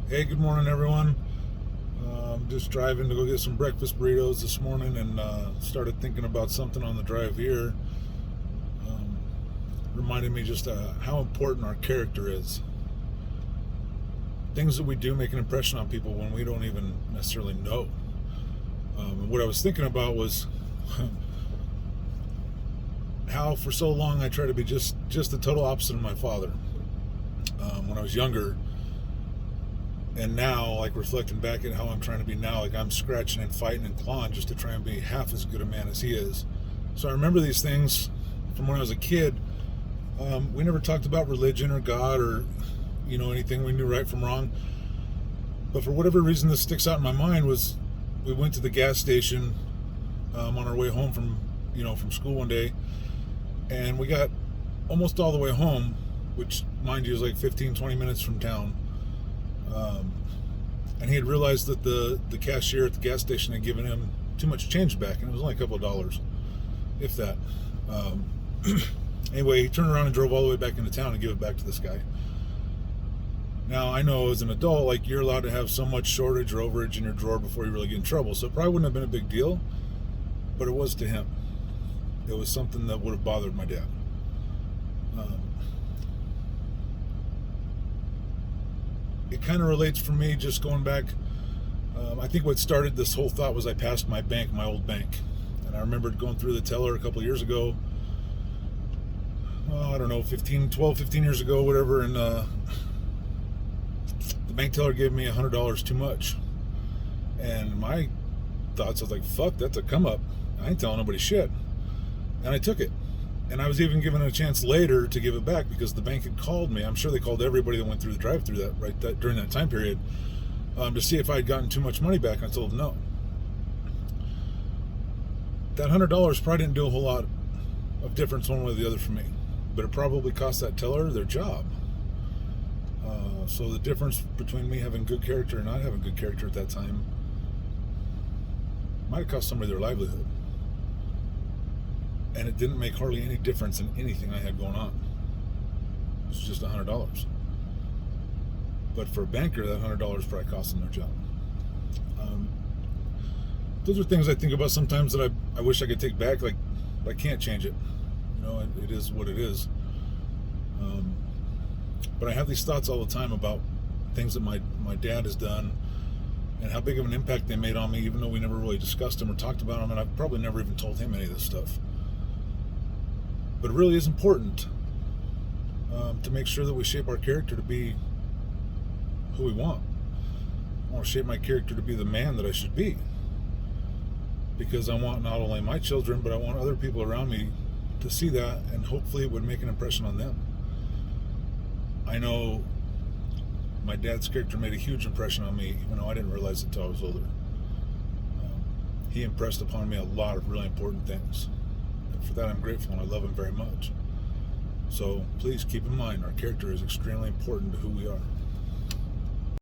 Hey, good morning, everyone. I'm just driving to go get some breakfast burritos this morning and started thinking about something on the drive here. Um, Reminded me just how important our character is. Things that we do make an impression on people when we don't even necessarily know. And what I was thinking about was how for so long I tried to be just the total opposite of my father. When I was younger, and now, like reflecting back at how I'm trying to be now, like I'm scratching and fighting and clawing just to try and be half as good a man as he is. So I remember these things from when I was a kid. We never talked about religion or God or anything. We knew right from wrong. But for whatever reason, this sticks out in my mind was we went to the gas station on our way home from school one day, and we got almost all the way home, which mind you is like 15-20 minutes from town. And he had realized that the cashier at the gas station had given him too much change back, and it was only a couple of dollars, if that. Anyway, he turned around and drove all the way back into town and gave it back to this guy. Now, I know as an adult, like, you're allowed to have so much shortage or overage in your drawer before you really get in trouble, so it probably wouldn't have been a big deal, but it was to him. It was something that would have bothered my dad. It kind of relates for me, just going back. I think what started this whole thought was I passed my bank, my old bank. And I remembered going through the teller a couple of years ago. I don't know, 15 years ago, whatever. And the bank teller gave me $100 too much. And my thoughts, I was like, fuck, that's a come up. I ain't telling nobody shit. And I took it. And I was even given a chance later to give it back because the bank had called me. I'm sure they called everybody that went through the drive-through during that time period to see if I had gotten too much money back. I told them no. That $100 probably didn't do a whole lot of difference one way or the other for me, but it probably cost that teller their job. So the difference between me having good character and not having good character at that time might have cost somebody their livelihood. And it didn't make hardly any difference in anything I had going on. It was just $100. But for a banker, that $100 probably cost them their job. Those are things I think about sometimes that I wish I could take back. Like, I can't change it. It is what it is. But I have these thoughts all the time about things that my dad has done and how big of an impact they made on me, even though we never really discussed them or talked about them, and I've probably never even told him any of this stuff. But it really is important to make sure that we shape our character to be who we want. I want to shape my character to be the man that I should be. Because I want not only my children, but I want other people around me to see that, and hopefully it would make an impression on them. I know my dad's character made a huge impression on me, even though I didn't realize it until I was older. He impressed upon me a lot of really important things. For that I'm grateful, and I love him very much. So please keep in mind, our character is extremely important to who we are.